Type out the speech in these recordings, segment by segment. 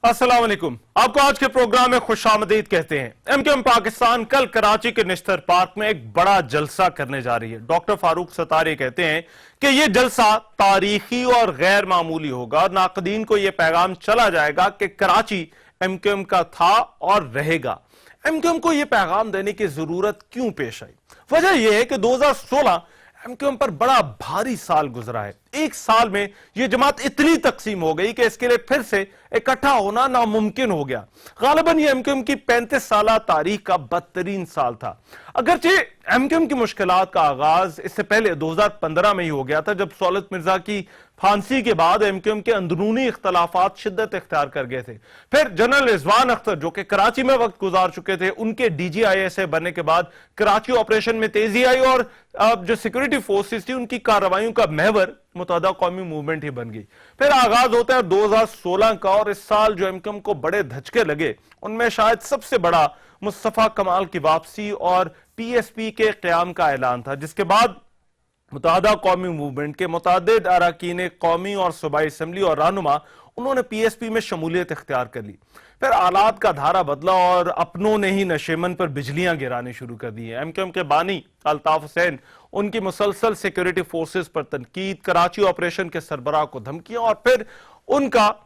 अस्सलाम वालेकुम। आपको आज के प्रोग्राम में खुश आमदीद कहते हैं। एमक्यूएम पाकिस्तान कल कराची के निश्तर पार्क में एक बड़ा जलसा करने जा रही है। डॉक्टर फारूक सत्तार ये कहते हैं कि ये जलसा तारीखी और गैर मामूली होगा और नाक़दीन को ये पैगाम चला जाएगा कि कराची एमक्यूएम का था और रहेगा। एमक्यूएम को ये पैगाम देने की जरूरत क्यों पेश आई? वजह यह है कि 2016 एमक्यूएम पर बड़ा भारी साल गुजरा है। एक साल में यह जमात इतनी तकसीम हो गई कि इसके लिए फिर से इकट्ठा होना नामुमकिन हो गया। गालिबन यह एमक्यूएम की 35 साल तारीख का बदतरीन साल था। अगरचे एमक्यूएम की मुश्किलात का आगाज इससे पहले 2015 में ही हो गया था, जब सौलत मिर्जा की फांसी के बाद एमक्यूएम के अंदरूनी इख्तलाफात शिद्दत इख्तियार कर गए थे। फिर जनरल रिजवान अख्तर जो कि कराची में वक्त गुजार चुके थे, उनके डीजीआईएसए बनने के बाद कराची ऑपरेशन में तेजी आई और जो सिक्योरिटी फोर्सेस थी उनकी कार्रवाइयों का महवर मुत्तहदा कौमी मूवमेंट ही बन गई। फिर आगाज होता है 2016 का, और इस साल जो एमक्यूएम को बड़े धचके लगे उनमें शायद सबसे बड़ा मुस्तफा कमाल की वापसी और पीएसपी के क़याम का ऐलान था, जिसके बाद मुत्तहदा कौमी मूवमेंट के मुतअद्दिद अरकान कौमी और सूबाई असम्बली और रहनुमा उन्होंने पीएसपी में शमूलियत इख्तियार कर ली। फिर आलात का धारा बदला और अपनों ने ही नशेमन पर बिजलियां गिरानी शुरू कर दी है। एमक्यूएम के बानी अल्ताफ हुसैन, उनकी मुसलसल सिक्योरिटी फोर्सेस पर तनकीद, कराची ऑपरेशन के सरबराह को धमकियां और फिर उनका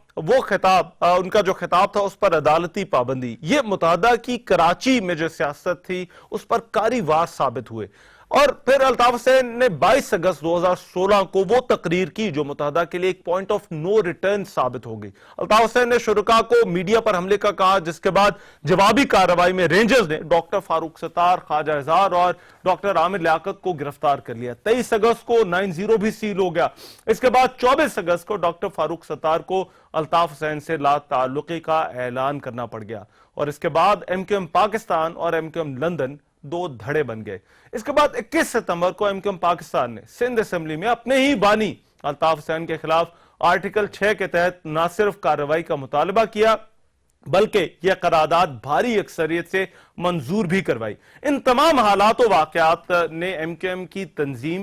जो खिताब था उस पर अदालती पाबंदी, ये मुतहदा की कराची में जो सियासत थी उस पर कारी-वार साबित हुए। और फिर अल्ताफ हुसैन ने 22 अगस्त 2016 को वो तकरीर की जो मुतहदा के लिए एक पॉइंट ऑफ नो रिटर्न साबित हो गई। अल्ताफ हुसैन ने शुरका को मीडिया पर हमले का कहा, जिसके बाद जवाबी कार्रवाई में रेंजर्स ने डॉक्टर फारूक सत्तार, ख्वाजा इजहार और डॉक्टर आमिर लियाकत को गिरफ्तार कर लिया। 23 अगस्त को 90 भी सील हो गया। इसके बाद 24 अगस्त को डॉक्टर फारूक सत्तार को अल्ताफ हुसैन से ला ताल्लुकी का ऐलान करना पड़ गया और इसके बाद एमक्यूएम पाकिस्तान और एमक्यूएम लंदन दो धड़े बन गए। इसके बाद 21 सितंबर को एमक्यूएम पाकिस्तान ने सिंध असेंबली में अपने ही बानी अल्ताफ हुसैन के खिलाफ आर्टिकल 6 के तहत न सिर्फ कार्रवाई का मुतालबा किया बल्कि यह करारदाद भारी अक्सरियत से मंजूर भी करवाई। इन तमाम हालात और वाकयात ने एमक्यूएम की तंजीम,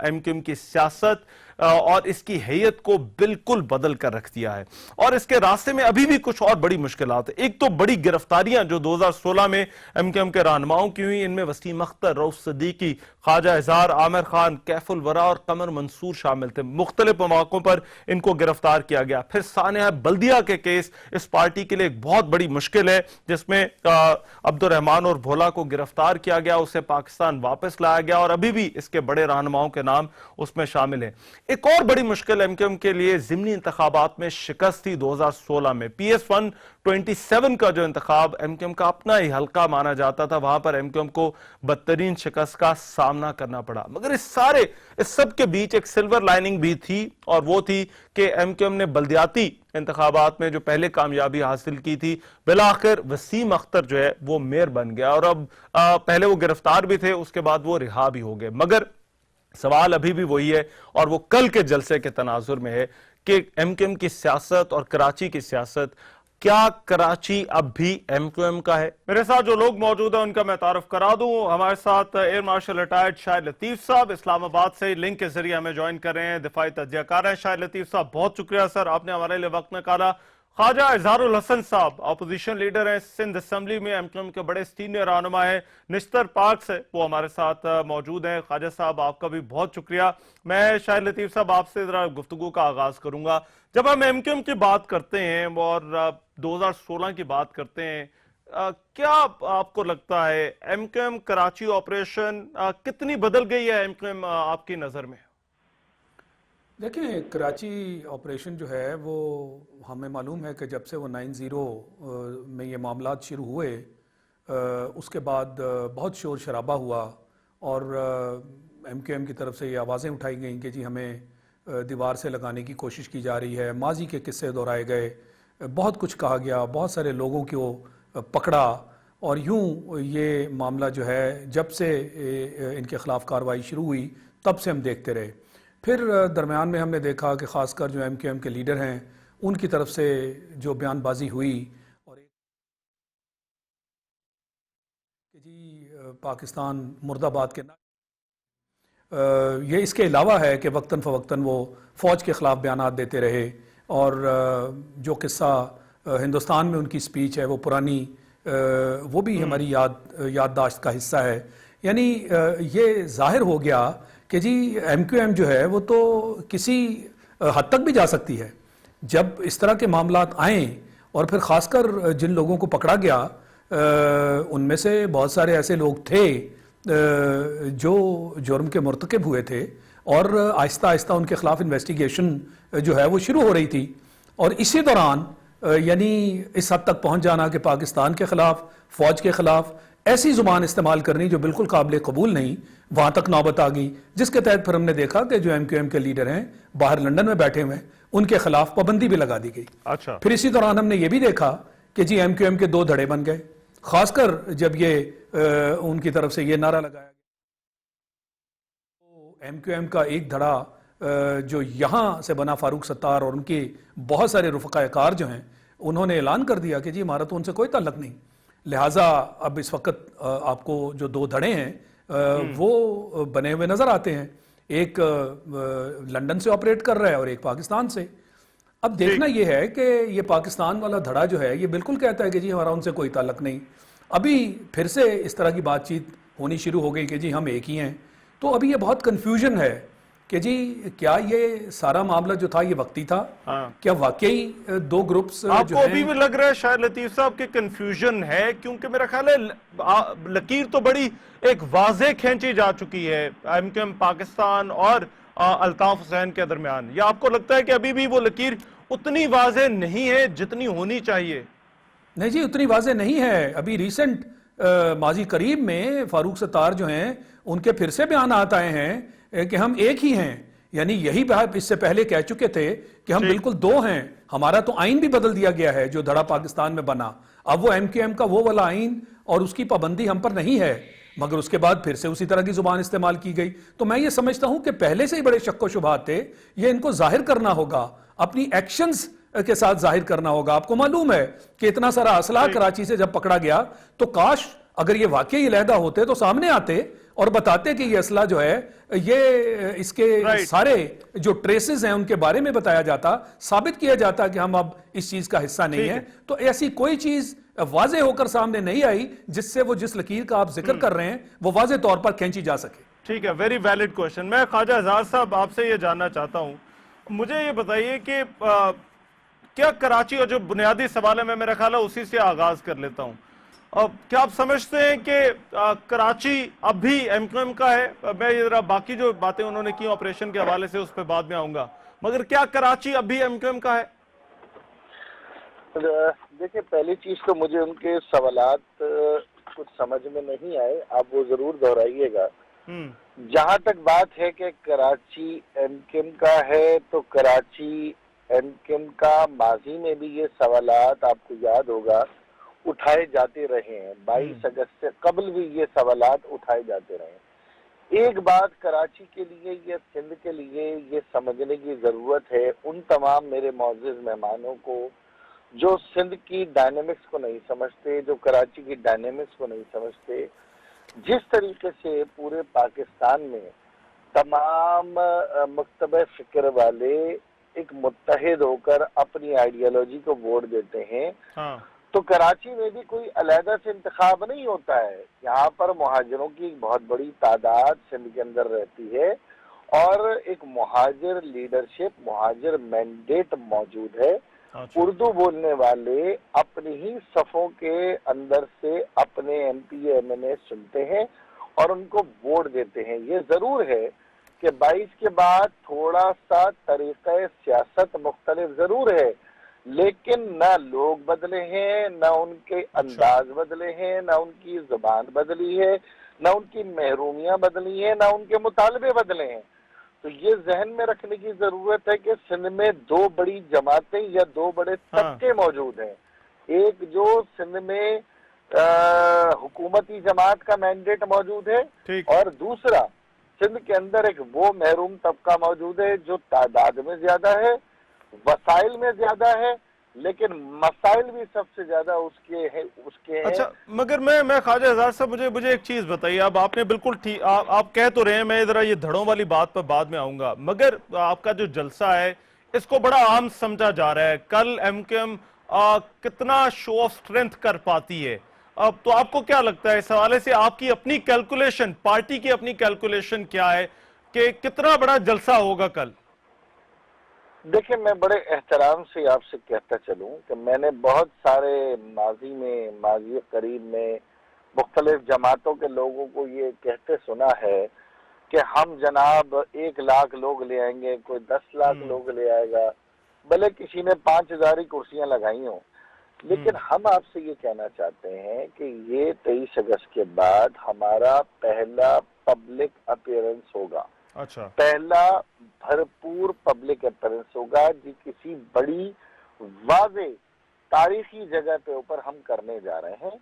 एमक्यूएम की सियासत और इसकी हैयत को बिल्कुल बदल कर रख दिया है और इसके रास्ते में अभी भी कुछ और बड़ी मुश्किलात है। एक तो बड़ी गिरफ्तारियां जो 2016 में एमक्यूएम के रहनुमाओं की हुई, इनमें वसीम अख्तर, रऊफ सिद्दीकी, ख्वाजा इजहार, आमिर खान, कैफुल वरा और कमर मंसूर शामिल थे। मुख्तलिफ मौकों पर इनको गिरफ्तार किया गया। फिर सानिया बल्दिया के केस इस पार्टी के लिए एक बहुत बड़ी मुश्किल है, जिसमें अब्दुर्रहमान और भोला को गिरफ्तार किया गया, उसे पाकिस्तान वापस लाया गया और अभी भी इसके बड़े रहनुमाओं के नाम उसमें शामिल है। एक और बड़ी मुश्किल एमक्यूएम के लिए ज़िमनी इंतखाबात में शिकस्त थी 2016 में। PS127 का जो इंतखाब एमक्यूएम का अपना ही हल्का माना जाता था, वहां पर एमक्यूएम को बदतरीन शिकस्त का सामना करना पड़ा। मगर इस सब के बीच एक सिल्वर लाइनिंग भी थी और वो थी कि एमक्यूएम ने बल्दियाती इंतखाबात में जो पहले कामयाबी हासिल की थी, बिलाखिर वसीम अख्तर जो है वो मेयर बन गया और अब पहले वो गिरफ्तार भी थे, उसके बाद वो रिहा भी हो गए। मगर सवाल अभी भी वही है और वो कल के जलसे के तनाजुर में है कि एमक्यूएम की सियासत और कराची की सियासत, क्या कराची अब भी एमक्यूएम का है? मेरे साथ जो लोग मौजूद हैं उनका मैं तारुफ करा दूं। हमारे साथ air marshal retired Shahid Latif साहब इस्लामाबाद से लिंक के जरिए हमें ज्वाइन कर रहे हैं, दिफाई तज्जियाकार हैं। शाहिद लतीफ साहब, बहुत शुक्रिया सर, आपने हमारे लिए वक्त निकाला। ख्वाजा इजहारुल हसन साहब अपोजिशन लीडर हैं, सिंध असेंबली में एमक्यूएम के बड़े सीनियर रहनुमा है, निश्तर पार्क से वो हमारे साथ मौजूद हैं। ख्वाजा साहब, आपका भी बहुत शुक्रिया। मैं शाहिद लतीफ साहब आपसे जरा गुफ्तगू का आगाज करूंगा। जब हम एमक्यूएम की बात करते हैं और 2016 की बात करते हैं, क्या आपको लगता है एमक्यूएम कराची ऑपरेशन कितनी बदल गई है एमक्यूएम आपकी नजर में? देखिए, कराची ऑपरेशन जो है वो हमें मालूम है कि जब से वो 90 में ये मामलात शुरू हुए उसके बाद बहुत शोर शराबा हुआ और एमक्यूएम की तरफ से ये आवाज़ें उठाई गई कि जी हमें दीवार से लगाने की कोशिश की जा रही है, माजी के किस्से दोहराए गए, बहुत कुछ कहा गया, बहुत सारे लोगों को पकड़ा और यूं ये मामला जो है जब से इनके ख़िलाफ़ कार्रवाई शुरू हुई तब से हम देखते रहे। फिर दरमियान में हमने देखा कि ख़ासकर जो एमक्यूएम के लीडर हैं उनकी तरफ से जो बयानबाजी हुई और कि जी पाकिस्तान मुर्दाबाद के ये इसके अलावा है कि वक्तन फ़वक्तन वो फ़ौज के ख़िलाफ़ बयानात देते रहे और जो किस्सा ہندوستان میں ان کی سپیچ ہے وہ پرانی وہ بھی ہماری یادداشت کا حصہ ہے. یعنی یہ ظاہر ہو گیا کہ جی ایم کیو ایم جو ہے وہ تو کسی حد تک بھی جا سکتی ہے. جب اس طرح کے معاملات آئیں اور پھر خاص کر جن لوگوں کو پکڑا گیا ان میں سے بہت سارے ایسے لوگ تھے جو جرم کے مرتکب ہوئے تھے اور آہستہ آہستہ ان کے خلاف انویسٹیگیشن جو ہے وہ شروع ہو رہی تھی. اور اسی دوران یعنی اس حد تک پہنچ جانا کہ پاکستان کے خلاف فوج کے خلاف ایسی زبان استعمال کرنی جو بالکل قابل قبول نہیں, وہاں تک نوبت آ گئی, جس کے تحت پھر ہم نے دیکھا کہ جو ایم کیو ایم کے لیڈر ہیں باہر لندن میں بیٹھے ہوئے ہیں ان کے خلاف پابندی بھی لگا دی گئی. اچھا. پھر اسی دوران ہم نے یہ بھی دیکھا کہ جی ایم کیو ایم کے 2 دھڑے بن گئے, خاص کر جب یہ ان کی طرف سے یہ نعرہ لگایا گیا. ایم کیو ایم کا ایک دھڑا جو یہاں سے بنا فاروق ستار اور ان کے بہت سارے رفقائے کار جو ہیں انہوں نے اعلان کر دیا کہ جی ہمارا تو ان سے کوئی تعلق نہیں, لہٰذا اب اس وقت آپ کو جو 2 دھڑے ہیں وہ بنے ہوئے نظر آتے ہیں, ایک لندن سے آپریٹ کر رہا ہے اور ایک پاکستان سے. اب دیکھنا یہ ہے کہ یہ پاکستان والا دھڑا جو ہے یہ بالکل کہتا ہے کہ جی ہمارا ان سے کوئی تعلق نہیں. ابھی پھر سے اس طرح کی بات چیت ہونی شروع ہو گئی کہ جی ہم ایک ہی ہیں. تو ابھی یہ بہت کنفیوژن ہے کہ جی کیا یہ سارا معاملہ جو تھا یہ وقتی تھا, کیا واقعی 2 گروپس آپ کو ابھی بھی لگ رہا ہے شاید لطیف صاحب کہ کنفیوژن ہے, کیونکہ میرا خیال ہے لکیر تو بڑی ایک واضح کھینچی جا چکی ہے ایم کیو ایم پاکستان اور الطاف حسین کے درمیان, یا آپ کو لگتا ہے کہ ابھی بھی وہ لکیر اتنی واضح نہیں ہے جتنی ہونی چاہیے؟ نہیں جی اتنی واضح نہیں ہے. ابھی ریسنٹ ماضی قریب میں فاروق ستار جو ہیں ان کے پھر سے بیانات آئے ہیں کہ ہم ایک ہی ہیں, یعنی یہی بات اس سے پہلے کہہ چکے تھے کہ ہم بالکل 2 ہیں, ہمارا تو آئین بھی بدل دیا گیا ہے جو دھڑا پاکستان میں بنا, اب وہ ایم کیو ایم کا وہ والا آئین اور اس کی پابندی ہم پر نہیں ہے. مگر اس کے بعد پھر سے اسی طرح کی زبان استعمال کی گئی. تو میں یہ سمجھتا ہوں کہ پہلے سے ہی بڑے شک و شبہات تھے, یہ ان کو ظاہر کرنا ہوگا, اپنی ایکشنز کے ساتھ ظاہر کرنا ہوگا. آپ کو معلوم ہے کہ اتنا سارا اسلحہ کراچی سے جب پکڑا گیا تو کاش اگر یہ واقعی علیحدہ ہوتے تو سامنے آتے اور بتاتے کہ یہ اسلحہ جو ہے یہ اس کے سارے جو ٹریسز ہیں ان کے بارے میں بتایا جاتا, ثابت کیا جاتا کہ ہم اب اس چیز کا حصہ نہیں ہیں. تو ایسی کوئی چیز واضح ہو کر سامنے نہیں آئی جس سے وہ جس لکیر کا آپ ذکر کر رہے ہیں وہ واضح طور پر کھینچی جا سکے. ٹھیک ہے, ویری ویلڈ کوشچن. میں خواجہ اعزاز صاحب آپ سے یہ جاننا چاہتا ہوں, مجھے یہ بتائیے کہ کیا کراچی, اور جو بنیادی سوال ہے میں میرا خیال ہے اسی سے آغاز کر لیتا ہوں, کیا آپ سمجھتے ہیں کہ کراچی اب بھی ایم کیو ایم کا ہے؟ میں یہ ذرا باقی جو باتیں انہوں نے کی آپریشن کے حوالے سے اس پہ بعد میں آؤں گا, مگر کیا کراچی اب بھی ایم کیو ایم کا ہے؟ دیکھیں پہلی چیز تو مجھے ان کے سوالات کچھ سمجھ میں نہیں آئے, آپ وہ ضرور دہرائیے گا. جہاں تک بات ہے کہ کراچی ایم کیو ایم کا ہے تو کراچی ایم کیو ایم کا ماضی میں بھی یہ سوالات آپ کو یاد ہوگا اٹھائے جاتے رہے ہیں. 22 اگست سے قبل بھی یہ سوالات اٹھائے جاتے رہے ہیں. ایک بات کراچی کے لیے یا سندھ کے لیے یہ سمجھنے کی ضرورت ہے ان تمام میرے معزز مہمانوں کو جو سندھ کی ڈائنامکس کو نہیں سمجھتے, جو کراچی کی ڈائنامکس کو نہیں سمجھتے, جس طریقے سے پورے پاکستان میں تمام مکتبہ فکر والے ایک متحد ہو کر اپنی آئیڈیالوجی کو ووٹ دیتے ہیں, تو کراچی میں بھی کوئی علیحدہ سے انتخاب نہیں ہوتا ہے. یہاں پر مہاجروں کی ایک بہت بڑی تعداد سندھ کے اندر رہتی ہے اور ایک مہاجر لیڈرشپ, مہاجر مینڈیٹ موجود ہے. اردو بولنے والے اپنی ہی صفوں کے اندر سے اپنے ایم پی ایم این اے چنتے ہیں اور ان کو ووٹ دیتے ہیں. یہ ضرور ہے کہ 22 کے بعد تھوڑا سا طریقہ سیاست مختلف ضرور ہے, لیکن نہ لوگ بدلے ہیں, نہ ان کے انداز بدلے ہیں, نہ ان کی زبان بدلی ہے, نہ ان کی محرومیاں بدلی ہیں, نہ ان کے مطالبے بدلے ہیں. تو یہ ذہن میں رکھنے کی ضرورت ہے کہ سندھ میں 2 بڑی جماعتیں یا 2 بڑے طبقے موجود ہیں. ایک جو سندھ میں حکومتی جماعت کا مینڈیٹ موجود ہے, اور دوسرا سندھ کے اندر ایک وہ محروم طبقہ موجود ہے جو تعداد میں زیادہ ہے, وسائل میں زیادہ ہے, لیکن مسائل بھی سب سے زیادہ اس کے ہیں. اچھا, مگر میں خواجہ اعزاز صاحب مجھے ایک چیز بتائیے. اب آپ نے بالکل ٹھیک آپ کہہ تو رہے ہیں, میں ذرا یہ دھڑوں والی بات پر بعد میں آؤں گا, مگر آپ کا جو جلسہ ہے اس کو بڑا عام سمجھا جا رہا ہے. کل ایم کیو ایم कितना शो ऑफ स्ट्रेंथ कर पाती है। अब तो आपको क्या लगता है इस हवाले से, आपकी अपनी कैलकुलेशन, पार्टी की अपनी कैलकुलेशन क्या है कि कितना बड़ा जलसा होगा कल? देखिए, मैं बड़े एहतराम से आपसे कहता चलूं कि मैंने बहुत सारे माजी करीब में मुख्तलिफ जमातों के लोगों को ये कहते सुना है कि हम जनाब 1 लाख लोग ले आएंगे, कोई 10 लाख लोग ले आएगा, भले किसी ने 5,000 ही कुर्सियां लगाई हों। लेकिन हम आपसे ये कहना चाहते हैं कि ये 23 अगस्त के बाद हमारा पहला पब्लिक अपीयरेंस होगा। अच्छा। पहला भरपूर पब्लिक अपीयरेंस होगा जी किसी बड़ी वाज़े तारीखी जगह पे ऊपर हम करने जा रहे हैं,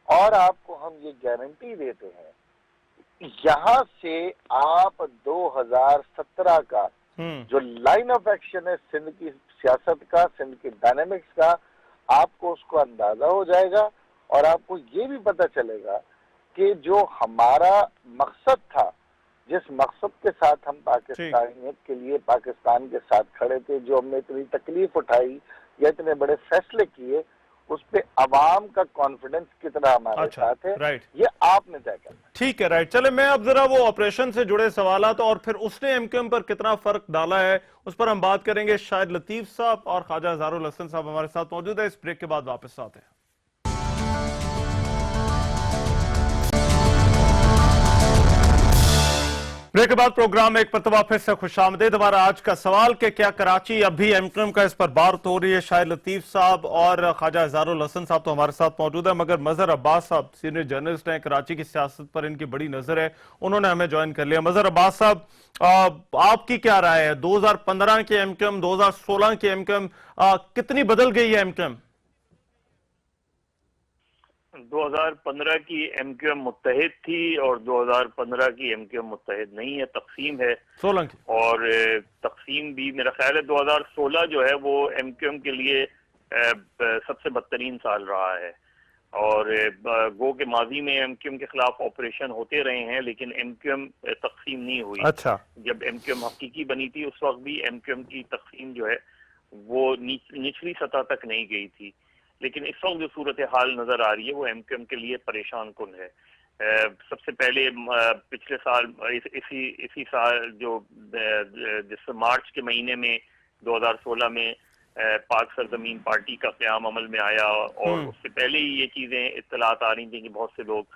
और आपको हम ये गारंटी देते हैं यहाँ से आप 2017 का जो लाइन ऑफ एक्शन है सिंध की सियासत का, सिंध की डायनेमिक्स का, आपको उसको अंदाजा हो जाएगा, और आपको ये भी पता चलेगा कि जो हमारा मकसद था, जिस मकसद के साथ हम पाकिस्तानियत के लिए पाकिस्तान के साथ खड़े थे, जो हमने इतनी तकलीफ उठाई या इतने बड़े फैसले किए, उस पे अवाम का कॉन्फिडेंस कितना हमारे साथ है, ये आपने तय करना। ठीक है, राइट। चले मैं अब जरा वो ऑपरेशन से जुड़े सवालात और फिर उसने एमक्यूएम पर कितना फर्क डाला है उस पर हम बात करेंगे। शाहिद लतीफ साहब और ख्वाजा अज़हरुल हसन साहब हमारे साथ मौजूद है। इस ब्रेक के बाद वापस आते हैं। ब्रेक के बाद प्रोग्राम में एक मरतबा फिर से खुशामदीद। हमारा आज का सवाल कि क्या कराची अब भी एमक्यूएम का, इस पर बात हो रही है। शाहिद लतीफ साहब और ख्वाजा अज़हरुल हसन साहब तो हमारे साथ मौजूद है, मगर मजहर अब्बास साहब सीनियर जर्नलिस्ट हैं, कराची की सियासत पर इनकी बड़ी नजर है, उन्होंने हमें ज्वाइन कर लिया। मजहर अब्बास साहब, आपकी क्या राय है? 2015 की एमक्यूएम, 2016 की एमक्यूएम, कितनी बदल गई है एमक्यूएम? 2015 की एमक्यूएम मुत्तहिद थी और 2015 की एमक्यूएम मुत्तहिद नहीं है, तकसीम है 16 की। और तकसीम भी मेरा ख्याल है 2016 जो है वो एमक्यूएम के लिए सबसे बदतरीन साल रहा है। और गो के माजी में एमक्यूएम के खिलाफ ऑपरेशन होते रहे हैं, लेकिन एमक्यूएम तकसीम नहीं हुई। अच्छा। जब एमक्यूएम हकीकी बनी थी उस वक्त भी एमक्यूएम की तकसीम जो है वो निचली सतह तक नहीं गई थी। लेकिन इस वक्त जो सूरत हाल नजर आ रही है वो एमक्यूएम के लिए परेशान कुन है। सबसे पहले पिछले साल इसी साल जो जिस मार्च के महीने में 2016 में पाक सरजमीन पार्टी का क़याम अमल में आया, और उससे पहले ही ये चीजें इत्तलात आ रही थी कि बहुत से लोग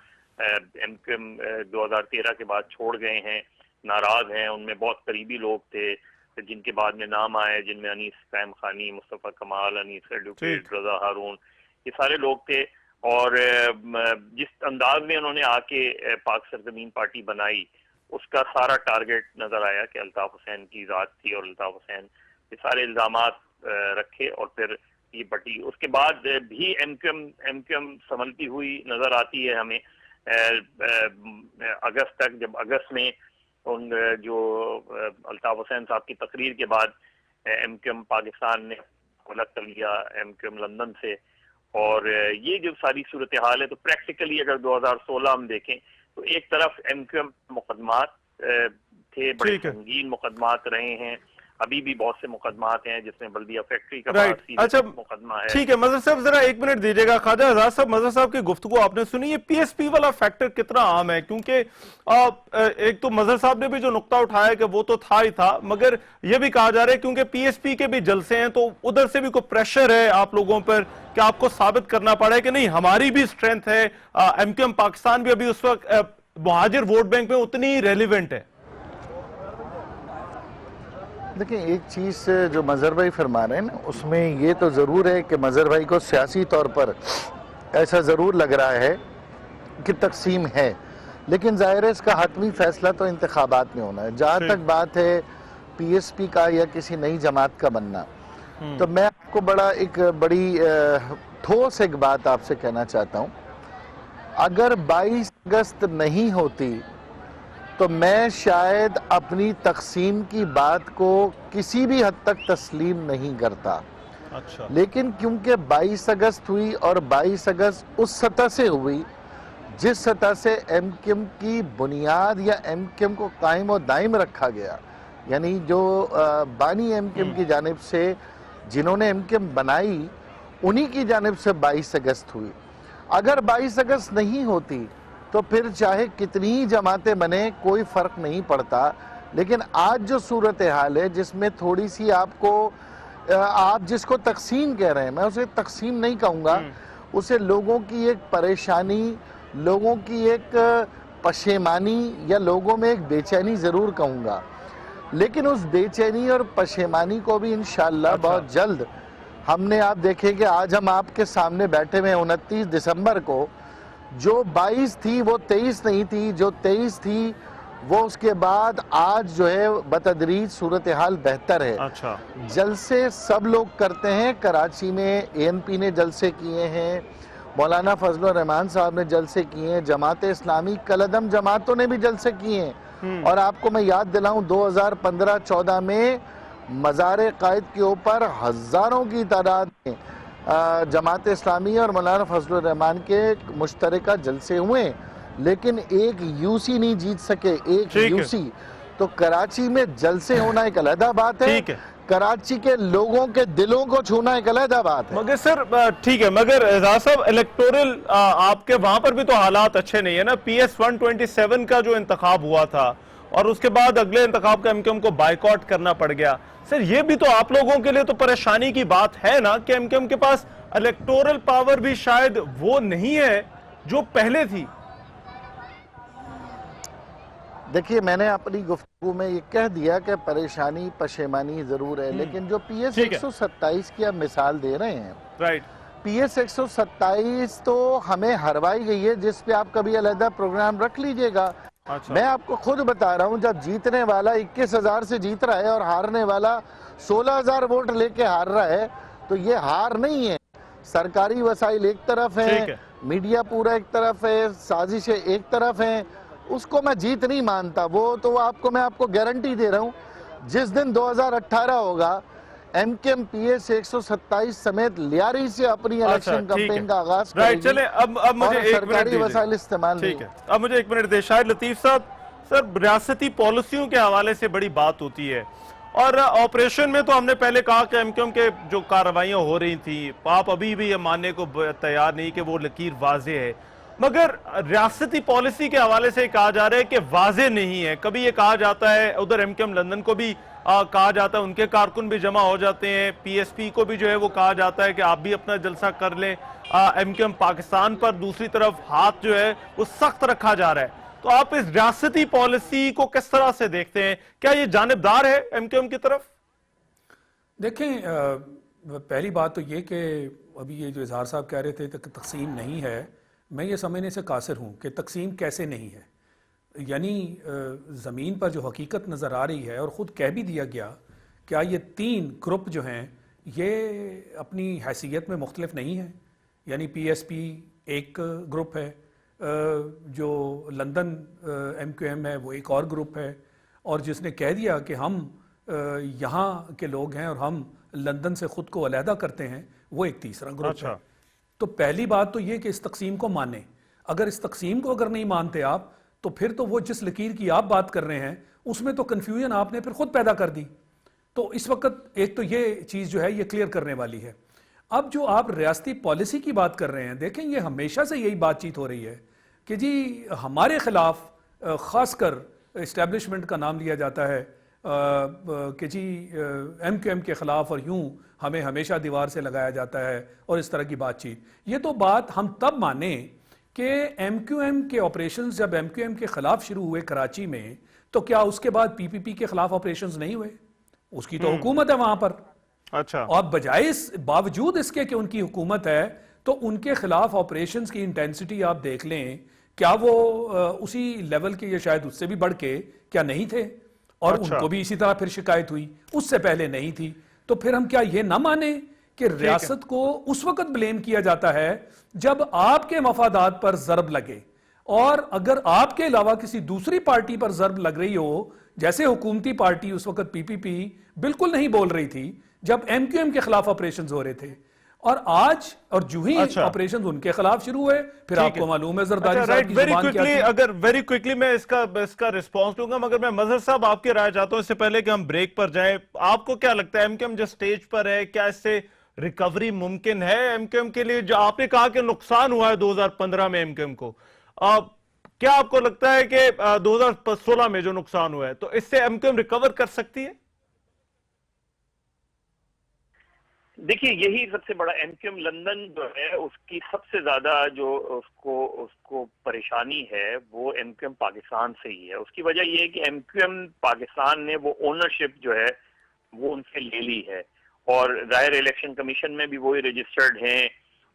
एमक्यूएम 2013 के बाद छोड़ गए हैं, नाराज हैं। उनमें बहुत करीबी लोग थे जिनके बाद में नाम आए, जिनमें अनीस फैम खानी, मुस्तफ़ा कमाल, अनीस एडवोकेट, रजा हारून, ये सारे लोग थे। और जिस अंदाज में उन्होंने आके पाक सरजमीन पार्टी बनाई, उसका सारा टारगेट नजर आया कि अल्ताफ हुसैन की ज़ात थी, और अल्ताफ हुसैन ये सारे इल्जामात रखे और फिर ये पटी। उसके बाद भी एमक्यूएम संभलती हुई नजर आती है हमें अगस्त तक, जब अगस्त में उन जो अल्ताफ हुसैन साहब की तकरीर के बाद एमक्यूएम पाकिस्तान ने अलग कर लिया एमक्यूएम लंदन से। और ये जो सारी सूरत हाल है, तो प्रैक्टिकली अगर 2016 हम देखें तो एक तरफ एमक्यूएम मुकदमात थे, बड़े संगीन मुकदमात रहे हैं, अभी भी बहुत से मुकदमात हैं जिसमें बल्दिया फैक्ट्री का अच्छा मुकदमा है। ठीक है मजहर साहब, जरा एक मिनट दीजिएगा। ख्वाजा आजाद साहब, मजहर साहब की गुफ्तगू आपने सुनी, ये पीएसपी वाला फैक्टर कितना आम है? क्योंकि एक तो मजहर साहब ने भी जो नुक्ता उठाया कि वो तो था ही था, मगर ये भी कहा जा रहा है क्योंकि पीएसपी के भी जलसे हैं तो उधर से भी कोई प्रेशर है आप लोगों पर कि आपको साबित करना पड़ा है कि नहीं हमारी भी स्ट्रेंथ है, एमक्यूएम पाकिस्तान भी अभी उस वक्त मुहाजिर वोट बैंक में उतनी रेलिवेंट है। देखिए, एक चीज़ जो मजहर भाई फरमा रहे हैं ना, उसमें ये तो ज़रूर है कि मजहर भाई को सियासी तौर पर ऐसा ज़रूर लग रहा है कि तकसीम है, लेकिन ज़ाहिर है इसका हतमी फैसला तो इंतखाबात में होना है। जहाँ तक बात है पीएसपी का या किसी नई जमात का बनना, तो मैं आपको बड़ी ठोस एक बात आपसे कहना चाहता हूँ। अगर 22 अगस्त नहीं होती तो मैं शायद अपनी तकसीम की बात को किसी भी हद तक तस्लीम नहीं करता। अच्छा। लेकिन क्योंकि 22 अगस्त हुई और 22 अगस्त उस सतह से हुई जिस सतह से एमक्यूएम की बुनियाद या एमक्यूएम को कायम और दायम रखा गया, यानी जो बानी एमक्यूएम की जानिब से जिन्होंने एमक्यूएम बनाई انہی کی جانب سے 22 اگست ہوئی. اگر 22 اگست نہیں ہوتی تو پھر چاہے کتنی جماعتیں بنے کوئی فرق نہیں پڑتا. لیکن آج جو صورتحال ہے جس میں تھوڑی سی آپ جس کو تقسیم کہہ رہے ہیں، میں اسے تقسیم نہیں کہوں گا، اسے لوگوں کی ایک پریشانی، لوگوں کی ایک پشیمانی یا لوگوں میں ایک بے چینی ضرور کہوں گا. لیکن اس بے چینی اور پشیمانی کو بھی انشاءاللہ بہت جلد ہم نے آپ دیکھیں کہ آج ہم آپ کے سامنے بیٹھے ہوئے 29 دسمبر کو، جو 22 تھی وہ 23 نہیں تھی، جو 23 تھی وہ اس کے بعد آج جو ہے بتدریج صورتحال بہتر ہے. اچھا، جلسے سب لوگ کرتے ہیں. کراچی میں ANP نے جلسے کیے ہیں، مولانا فضل الرحمان صاحب نے جلسے کیے ہیں، جماعت اسلامی کالعدم جماعتوں نے بھی جلسے کیے ہیں. اور آپ کو میں یاد دلاؤں 2015-14 میں مزار قائد کے اوپر ہزاروں کی تعداد میں جماعت اسلامی اور مولانا فضل الرحمان کے مشترکہ جلسے ہوئے، لیکن ایک یوسی نہیں جیت سکے. ایک یوسی. تو کراچی میں جلسے ہونا ایک علیحدہ بات ہے، کراچی کے لوگوں کے دلوں کو چھونا ایک علیحدہ بات ہے. مگر سر ٹھیک ہے، مگر اعزاز صاحب الیکٹورل آپ کے وہاں پر بھی تو حالات اچھے نہیں ہیں نا. PS 127 کا جو انتخاب ہوا تھا اور اس کے بعد اگلے انتخاب کا MQM کو بائیکاٹ کرنا پڑ گیا. سر یہ بھی تو آپ لوگوں کے لیے تو پریشانی کی بات ہے نا کہ MQM کے پاس الیکٹورل پاور بھی شاید وہ نہیں ہے جو پہلے تھی. دیکھیے میں نے اپنی گفتگو میں یہ کہہ دیا کہ پریشانی پشیمانی ضرور ہے، لیکن جو PS 127 کی آپ مثال دے رہے ہیں، رائٹ، PS 127 تو ہمیں ہروائی گئی ہے، جس پہ آپ کبھی علیحدہ پروگرام رکھ لیجئے گا. میں آپ کو خود بتا رہا ہوں، جب جیتنے والا 21,000 سے جیت رہا ہے اور ہارنے والا 16,000 ووٹ لے کے ہار رہا ہے، تو یہ ہار نہیں ہے. سرکاری وسائل ایک طرف ہیں، میڈیا پورا ایک طرف ہے، سازشیں ایک طرف ہیں. اس کو میں جیت نہیں مانتا. وہ تو میں آپ کو گارنٹی دے رہا ہوں، جس دن 2018 ہوگا MQM PS 127 سمیت لیاری سے اپنی الیکشن کمپین کا آغاز کرے گی. چلیں اب مجھے ایک سرکاری وسائل استعمال نہیں. ٹھیک ہے، اب مجھے ایک منٹ دے. شاہد لطیف صاحب، سر ریاستی پالیسیوں کے حوالے سے بڑی بات ہوتی ہے، اور آپریشن میں تو ہم نے پہلے کہا کہ MQM کے جو کارروائیاں ہو رہی تھیں، آپ ابھی بھی یہ ماننے کو تیار نہیں کہ وہ لکیر واضح ہے. مگر ریاستی پالیسی کے حوالے سے کہا جا رہا ہے کہ واضح نہیں ہے. کبھی یہ کہا جاتا ہے ادھر MQM لندن کو بھی کہا جاتا ہے، ان کے کارکن بھی جمع ہو جاتے ہیں، PSP کو بھی جو ہے وہ کہا جاتا ہے کہ آپ بھی اپنا جلسہ کر لیں. MQM پاکستان پر دوسری طرف ہاتھ جو ہے وہ سخت رکھا جا رہا ہے. تو آپ اس ریاستی پالیسی کو کس طرح سے دیکھتے ہیں؟ کیا یہ جانبدار ہے MQM کی طرف؟ دیکھیں، پہلی بات تو یہ کہ ابھی یہ جو اظہار صاحب کہہ رہے تھے کہ تقسیم نہیں ہے، میں یہ سمجھنے سے قاصر ہوں کہ تقسیم کیسے نہیں ہے. یعنی زمین پر جو حقیقت نظر آ رہی ہے، اور خود کہہ بھی دیا گیا کہ یہ 3 گروپ جو ہیں یہ اپنی حیثیت میں مختلف نہیں ہیں. یعنی PSP ایک گروپ ہے، جو لندن MQM ہے وہ ایک اور گروپ ہے، اور جس نے کہہ دیا کہ ہم یہاں کے لوگ ہیں اور ہم لندن سے خود کو علیحدہ کرتے ہیں، وہ ایک تیسرا گروپ ہے. تو پہلی بات تو یہ کہ اس تقسیم کو مانیں. اگر اس تقسیم کو اگر نہیں مانتے آپ، تو پھر تو وہ جس لکیر کی آپ بات کر رہے ہیں اس میں تو کنفیوژن آپ نے پھر خود پیدا کر دی. تو اس وقت ایک تو یہ چیز جو ہے یہ کلیئر کرنے والی ہے. اب جو آپ ریاستی پالیسی کی بات کر رہے ہیں، دیکھیں یہ ہمیشہ سے یہی بات چیت ہو رہی ہے کہ جی ہمارے خلاف خاص کر اسٹیبلشمنٹ کا نام لیا جاتا ہے کہ جی MQM کے خلاف، اور یوں ہمیں ہمیشہ دیوار سے لگایا جاتا ہے اور اس طرح کی بات چیت. یہ تو بات ہم تب مانیں کہ MQM کے آپریشنز جب MQM کے خلاف شروع ہوئے کراچی میں، تو کیا اس کے بعد PPP کے خلاف آپریشنز نہیں ہوئے؟ اس کی تو حکومت ہے وہاں پر. اچھا، اور بجائے باوجود اس کے کہ ان کی حکومت ہے، تو ان کے خلاف آپریشنز کی انٹینسٹی آپ دیکھ لیں، کیا وہ اسی لیول کے یا شاید اس سے بھی بڑھ کے کیا نہیں تھے؟ اور ان کو بھی اسی طرح پھر شکایت ہوئی، اس سے پہلے نہیں تھی. تو پھر ہم کیا یہ نہ مانیں کہ ریاست کو اس وقت بلیم کیا جاتا ہے جب آپ کے مفادات پر ضرب لگے، اور اگر آپ کے علاوہ کسی دوسری پارٹی پر ضرب لگ رہی ہو، جیسے حکومتی پارٹی اس وقت PPP بالکل نہیں بول رہی تھی جب MQM کے خلاف آپریشنز ہو رہے تھے، اور آج اور جو ہی آپریشنز ان کے خلاف شروع ہوئے، پھر آپ کو معلوم ہے زرداری صاحب کی زبان کیا تھی. اگر ویری کوئکلی میں اس کا رسپانس لوں گا، مگر میں مظہر صاحب آپ کی رائے چاہتا ہوں اس سے پہلے کہ ہم بریک پر جائیں. آپ کو کیا لگتا ہے MQM جو سٹیج پر ہے، کیا اس سے ریکوری ممکن ہے ایم کیو ایم کے لیے؟ جو آپ نے کہا کہ نقصان ہوا ہے 2015 میں ایم کیو ایم کو، کیا آپ کو لگتا ہے کہ 2016 میں جو نقصان ہوا ہے تو اس سے ایم کیو ایم ریکور کر سکتی ہے؟ دیکھیے یہی سب سے بڑا ایم کیو ایم لندن جو ہے اس کی سب سے زیادہ جو اس کو پریشانی ہے وہ ایم کیو ایم پاکستان سے ہی ہے. اس کی وجہ یہ ہے کہ ایم کیو ایم پاکستان نے وہ اونرشپ جو ہے وہ ان سے لے لی ہے، اور ظاہر الیکشن کمیشن میں بھی وہی رجسٹرڈ ہیں،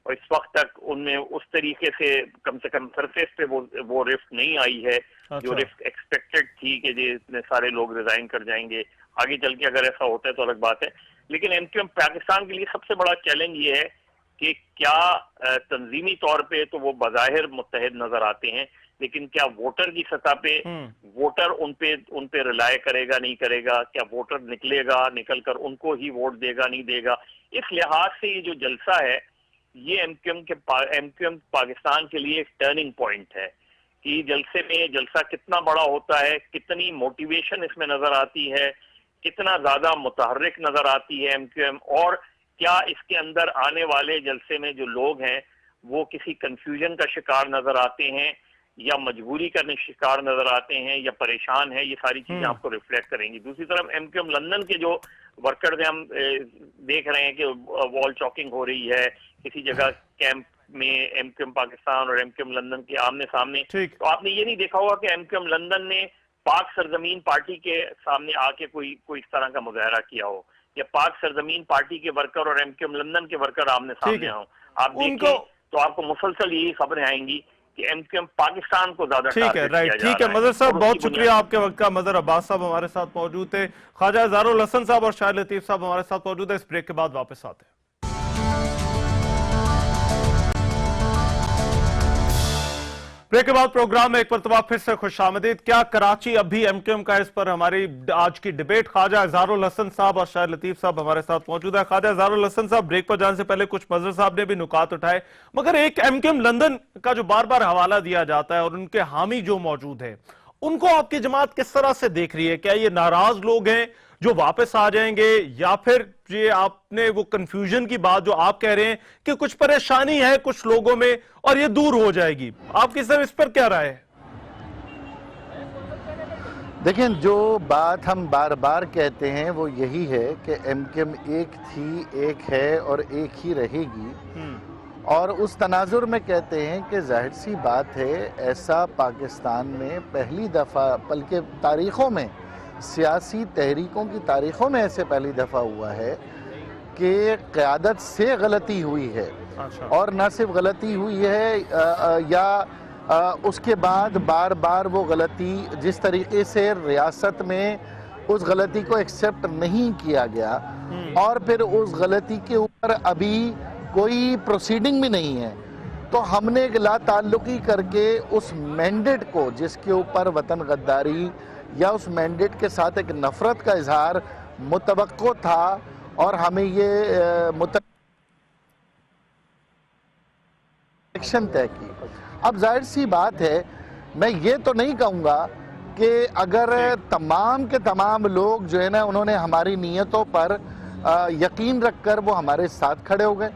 اور اس وقت تک ان میں اس طریقے سے کم سرفیس پہ وہ رفٹ نہیں آئی ہے جو رفٹ ایکسپیکٹڈ تھی کہ جی اتنے سارے لوگ ریزائن کر جائیں گے. آگے چل کے اگر ایسا ہوتا ہے تو الگ بات ہے، لیکن ایم کیو ایم پاکستان کے لیے سب سے بڑا چیلنج یہ ہے کہ کیا تنظیمی طور پہ تو وہ بظاہر متحد نظر آتے ہیں، لیکن کیا ووٹر کی سطح پہ ووٹر ان پہ ریلائے کرے گا نہیں کرے گا، کیا ووٹر نکل کر ان کو ہی ووٹ دے گا نہیں دے گا. اس لحاظ سے یہ جو جلسہ ہے یہ ایم کیو ایم پاکستان کے لیے ایک ٹرننگ پوائنٹ ہے کہ جلسہ کتنا بڑا ہوتا ہے، کتنی موٹیویشن اس میں نظر آتی ہے، کتنا زیادہ متحرک نظر آتی ہے ایم کیو ایم، اور کیا اس کے اندر آنے والے جلسے میں جو لوگ ہیں وہ کسی کنفیوژن کا شکار نظر آتے ہیں یا مجبوری کا شکار نظر آتے ہیں یا پریشان ہیں. یہ ساری چیزیں آپ کو ریفلیکٹ کریں گی. دوسری طرف ایم کیو ایم لندن کے جو ورکرز ہیں، ہم دیکھ رہے ہیں کہ وال چاکنگ ہو رہی ہے کسی جگہ کیمپ میں ایم کیو ایم پاکستان اور ایم کیو ایم لندن کے آمنے سامنے. تو آپ نے یہ نہیں دیکھا ہوگا کہ ایم کیو ایم لندن نے پاک سرزمین پارٹی کے سامنے آ کے کوئی اس طرح کا مظاہرہ کیا ہو، یا پاک سرزمین پارٹی کے ورکر اور ایم کیو ایم لندن کے ورکر آمنے سامنے ہوں. آپ دیکھیں تو آپ کو مسلسل یہی خبریں آئیں گی کہ ایم کیو ایم پاکستان کو زیادہ ٹارگٹ کیا جا رہا ہے. ٹھیک ہے مظہر صاحب، بہت شکریہ آپ کے وقت کا. مظہر عباس صاحب ہمارے ساتھ موجود تھے، خواجہ اظہار الحسن صاحب اور شاہد لطیف صاحب ہمارے ساتھ موجود ہیں. اس بریک کے بعد واپس آتے ہیں. بریک کے بعد پروگرام میں ایک مرتبہ پھر سے خوش آمدید. کیا کراچی اب بھی ایم کیو ایم کا؟ اس پر ہماری آج کی ڈیبیٹ. خواجہ اظہار الحسن صاحب اور شاہد لطیف صاحب ہمارے ساتھ موجود ہے. خواجہ اظہار الحسن صاحب، بریک پر جانے سے پہلے کچھ مظہر صاحب نے بھی نکات اٹھائے، مگر ایک ایم کیو ایم لندن کا جو بار بار حوالہ دیا جاتا ہے اور ان کے حامی جو موجود ہیں ان کو آپ کی جماعت کس طرح سے دیکھ رہی ہے؟ کیا یہ ناراض لوگ ہیں جو واپس آ جائیں گے، یا پھر یہ آپ نے وہ کنفیوژن کی بات جو آپ کہہ رہے ہیں کہ کچھ پریشانی ہے کچھ لوگوں میں اور یہ دور ہو جائے گی؟ آپ کی اس پر کیا رائے ہے؟ دیکھیں، جو بات ہم بار بار کہتے ہیں وہ یہی ہے کہ ایم کیو ایم ایک تھی، ایک ہے اور ایک ہی رہے گی. اور اس تناظر میں کہتے ہیں کہ ظاہر سی بات ہے ایسا پاکستان میں پہلی دفعہ، بلکہ تاریخوں میں، سیاسی تحریکوں کی تاریخوں میں ایسے پہلی دفعہ ہوا ہے کہ قیادت سے غلطی ہوئی ہے. اور نہ صرف غلطی ہوئی ہے یا اس کے بعد بار بار وہ غلطی جس طریقے سے ریاست میں اس غلطی کو ایکسیپٹ نہیں کیا گیا، اور پھر اس غلطی کے اوپر ابھی کوئی پروسیڈنگ بھی نہیں ہے. تو ہم نے لا تعلقی کر کے اس مینڈیٹ کو، جس کے اوپر وطن غداری یا اس مینڈیٹ کے ساتھ ایک نفرت کا اظہار متوقع تھا، اور ہمیں یہ ایکشن طے کی. اب ظاہر سی بات ہے، میں یہ تو نہیں کہوں گا کہ اگر تمام کے تمام لوگ جو ہے نا انہوں نے ہماری نیتوں پر یقین رکھ کر وہ ہمارے ساتھ کھڑے ہو گئے،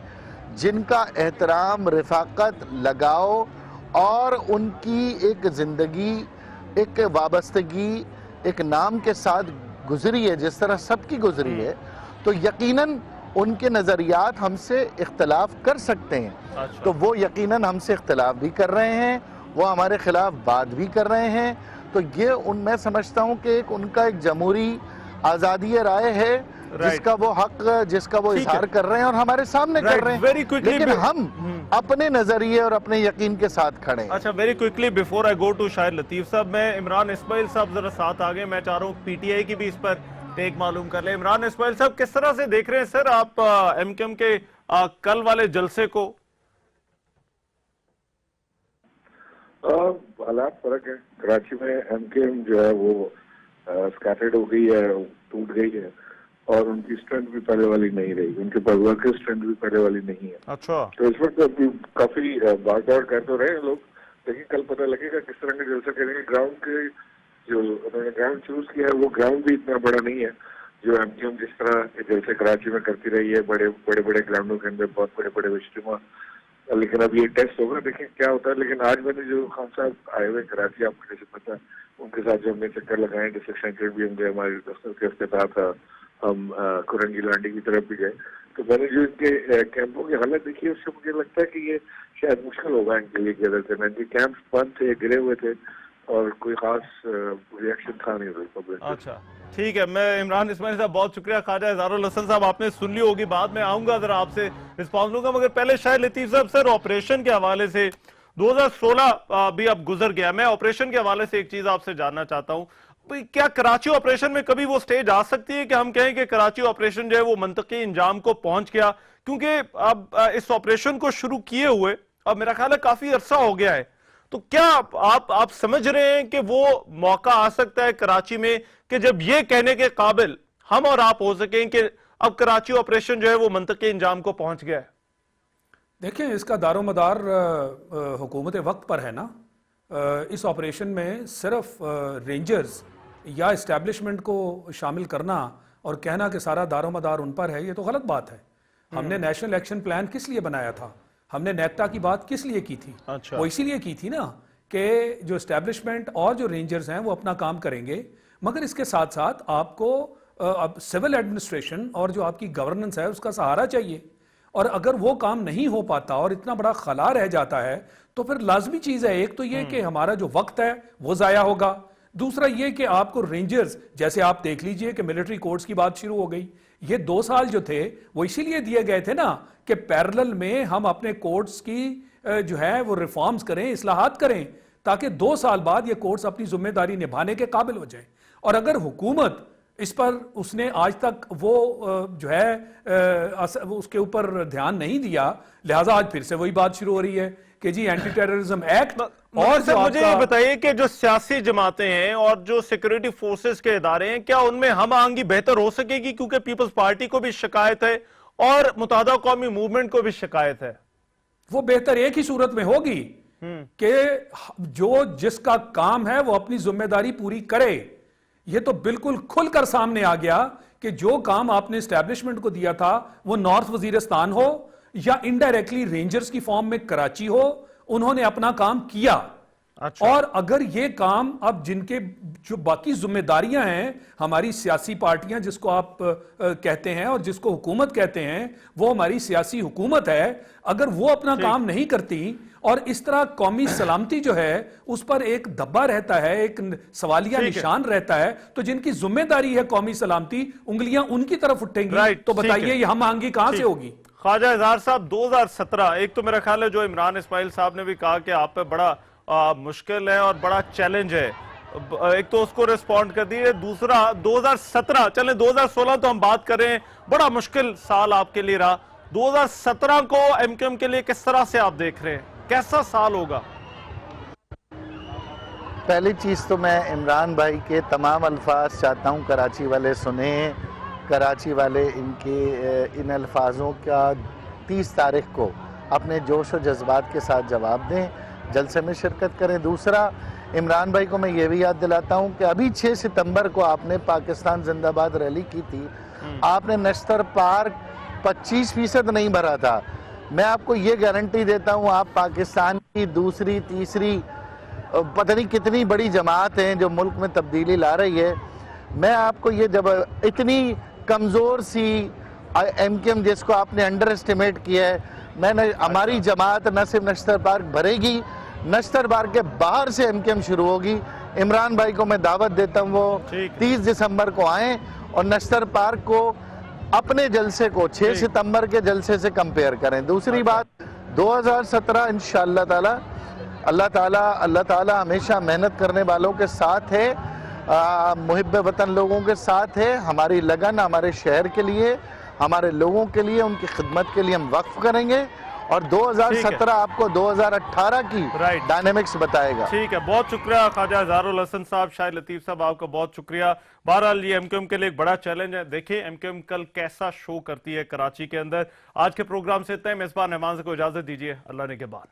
جن کا احترام، رفاقت، لگاؤ اور ان کی ایک زندگی، ایک وابستگی ایک نام کے ساتھ گزری ہے جس طرح سب کی گزری ہے، تو یقیناً ان کے نظریات ہم سے اختلاف کر سکتے ہیں. تو وہ یقیناً ہم سے اختلاف بھی کر رہے ہیں، وہ ہمارے خلاف بات بھی کر رہے ہیں. تو یہ میں سمجھتا ہوں کہ ان کا ایک جمہوری آزادی رائے ہے جس کا وہ حق، جس کا وہ اظہار کر رہے ہیں اور ہمارے سامنے کر رہے ہیں، لیکن ہم اپنے نظریے اور اپنے یقین کے ساتھ کھڑے ہیں. اچھا، very quickly before I go to Shahid Latif Sahab, میں عمران اسماعیل صاحب ذرا ساتھ آگے، میں چاہ رہا ہوں پی ٹی آئی کی بھی اس پر ٹیک معلوم کر لیں. عمران اسماعیل صاحب، کس طرح سے دیکھ رہے ہیں سر آپ ایم کیو ایم کے کل والے جلسے کو؟ حالات فرق ہے. کراچی میں ایم کیو ایم جو ہے وہ اسکیٹرڈ ہو گئی ہے، ٹوٹ گئی ہے، اور ان کی اسٹرینتھ بھی پہلے والی نہیں رہی، ان کے پاس ورکر اسٹرینتھ بھی پہلے والی نہیں ہے. اچھا، تو اس وقت کافی بھاگ دوڑ کر تو رہے ہیں لوگ، لیکن کل پتہ لگے گا کس طرح کا جلسہ کریں گے. گراؤنڈ کے جو انہوں نے گراؤنڈ چوز کیا ہے وہ گراؤنڈ بھی اتنا بڑا نہیں ہے जो एमक्यूएम जिस तरह जैसे कराची में करती रही है, बड़े बड़े ग्राउंडों के अंदर बहुत बड़े बड़े इज्तिमा, लेकिन अब ये टेस्ट होगा, देखें क्या होता है। लेकिन आज मैंने जो खान साहब आए हुए कराची, आपको जैसे पता, उनके साथ जो हमने चक्कर लगाए, जैसे सेंट्रल भी हम गए, हमारे दफ्तर के इफ्तिताह था, हम कुरंगी लांडी की तरफ भी गए, तो मैंने जो इनके कैंपों की हालत देखी है, उससे मुझे लगता है कि ये शायद मुश्किल होगा इनके लिए ज्यादा करना। इनके कैंप बंद थे, गिरे हुए थे, और कोई खास रिएक्शन था नहीं पब्लिक। अच्छा ठीक है, मैं इमरान इस्माइल साहब बहुत शुक्रिया। ख्वाजा इज़हारुल हसन साहब आपने सुन ली होगी, बाद में आऊंगा जरा आपसे रिस्पॉन्स लूंगा, मगर पहले शायद लतीफ साहब सर ऑपरेशन के हवाले से 2016 भी अब गुजर गया, मैं ऑपरेशन के हवाले से एक चीज आपसे जानना चाहता हूं, क्या कराची ऑपरेशन में कभी वो स्टेज आ सकती है कि हम कहें कि कराची ऑपरेशन जो है वो मंतकी इंजाम को पहुंच गया? क्योंकि अब इस ऑपरेशन को शुरू किए हुए अब मेरा ख्याल है काफी अरसा हो गया है, तो क्या आप समझ रहे हैं कि वो मौका आ सकता है कराची में कि जब ये कहने के काबिल हम और आप हो सकें कि अब कराची ऑपरेशन जो है वो मंतकी इंजाम को पहुंच गया है? देखिए, इसका दारोमदार हुकूमत वक्त पर है ना। इस ऑपरेशन में सिर्फ रेंजर्स या इस्टेब्लिशमेंट को शामिल करना और कहना कि सारा दारोमदार उन पर है, ये तो गलत बात है। हमने नेशनल एक्शन प्लान किस लिए बनाया था? हमने नेक्टा की बात किस लिए की थी? अच्छा। वो इसीलिए की थी ना कि जो इस्टेब्लिशमेंट और जो रेंजर्स हैं वो अपना काम करेंगे, मगर इसके साथ साथ आपको अब सिविल एडमिनिस्ट्रेशन और जो आपकी गवर्नेंस है उसका सहारा चाहिए। और अगर वो काम नहीं हो पाता और इतना बड़ा खला रह जाता है तो फिर लाजमी चीज है, एक तो ये कि हमारा जो वक्त है वो जाया होगा, दूसरा ये कि आपको रेंजर्स, जैसे आप देख लीजिए कि मिलिट्री कोर्ट्स की बात शुरू हो गई, ये 2 साल जो थे वो इसीलिए दिए गए थे ना कि पैरेलल में हम अपने कोर्ट्स की जो है वो रिफॉर्म्स करें, इस्लाहात करें, ताकि 2 साल बाद ये कोर्ट्स अपनी जिम्मेदारी निभाने के काबिल हो जाएं। और अगर हुकूमत इस पर उसने आज तक वो जो है उसके ऊपर ध्यान नहीं दिया, लिहाजा आज फिर से वही बात शुरू हो रही है कि जी एंटी टेररिज्म एक्ट। और सर मुझे ये बताइए कि जो सियासी जमातें हैं और जो सिक्योरिटी फोर्सेस के इदारे हैं, क्या उनमें हम आहंगी बेहतर हो सकेगी? क्योंकि पीपल्स पार्टी को भी शिकायत है और मुतादा कौमी मूवमेंट को भी शिकायत है। वो बेहतर एक ही सूरत में होगी कि जो जिसका काम है वो अपनी जिम्मेदारी पूरी करे। ये तो बिल्कुल खुलकर सामने आ गया कि जो काम आपने एस्टेब्लिशमेंट को दिया था, वो नॉर्थ वजीरिस्तान हो या इनडायरेक्टली रेंजर्स की फॉर्म में कराची हो, उन्होंने अपना काम किया। अच्छा। और अगर ये काम अब जिनके जो बाकी जिम्मेदारियां हैं, हमारी सियासी पार्टियां जिसको आप कहते हैं और जिसको हुकूमत कहते हैं, वो हमारी सियासी हुकूमत है, अगर वो अपना काम नहीं करती और इस तरह कौमी सलामती जो है उस पर एक धब्बा रहता है, एक सवालिया निशान रहता है, तो जिनकी जिम्मेदारी है कौमी सलामती, उंगलियां उनकी तरफ उठेंगी, तो बताइए ये हम आंगी कहां से होगी? ख्वाजा इज़हार साहब, 2017 एक तो मेरा ख्याल है जो इमरान इस्माइल साहब ने भी कहा कि आप पे बड़ा मुश्किल है और बड़ा चैलेंज है, एक तो उसको रिस्पॉन्ड कर दिए, दूसरा 2017, चलें 2016 तो हम बात करें, बड़ा मुश्किल साल आपके लिए रहा, 2017 को एमक्यूएम के लिए किस तरह से आप देख रहे हैं, कैसा साल होगा? पहली चीज़ तो मैं इमरान भाई के तमाम अल्फाज चाहता हूँ कराची वाले सुने, कराची वाले इनके इन अल्फाजों का 30 तारीख को अपने जोश और जज्बात के साथ जवाब दें, जलसे में शिरकत करें। दूसरा, इमरान भाई को मैं ये भी याद दिलाता हूँ कि अभी 6 सितंबर को आपने पाकिस्तान जिंदाबाद रैली की थी, आपने नश्तर पार्क 25% नहीं भरा था। मैं आपको ये गारंटी देता हूँ, आप पाकिस्तान की दूसरी तीसरी पता नहीं कितनी बड़ी जमात हैं जो मुल्क में तब्दीली ला रही है, मैं आपको ये जब इतनी कमज़ोर सी एमक्यूएम जिसको आपने अंडर एस्टिमेट किया है, मैंने हमारी जमात न सिर्फ नश्तर पार्क भरेगी, नश्तर पार्क के बाहर से एमक्यूएम शुरू होगी। इमरान भाई को मैं दावत देता हूँ वो 30 दिसंबर को आएँ और नश्तर पार्क को अपने जलसे को 6 सितंबर के जलसे से कंपेयर करें। दूसरी बात, 2017 इंशाअल्लाह ताला अल्लाह ताला हमेशा मेहनत करने वालों के साथ है, मुहिब्बे वतन लोगों के साथ है। हमारी लगन हमारे शहर के लिए, हमारे लोगों के लिए, उनकी खिदमत के लिए हम वक्फ करेंगे और 2017 आपको 2018 की डायनेमिक्स बताएगा। ठीक है, बहुत शुक्रिया ख्वाजा इज़हारुल हसन साहब, शाहिद लतीफ साहब, आपका बहुत शुक्रिया। बहरहाल ये एमक्यूएम के लिए एक बड़ा चैलेंज है, देखिए एमक्यूएम कल कैसा शो करती है कराची के अंदर। आज के प्रोग्राम से इतना ही, मेजबान रहमान को इजाजत दीजिए, अल्लाह ने के बाद।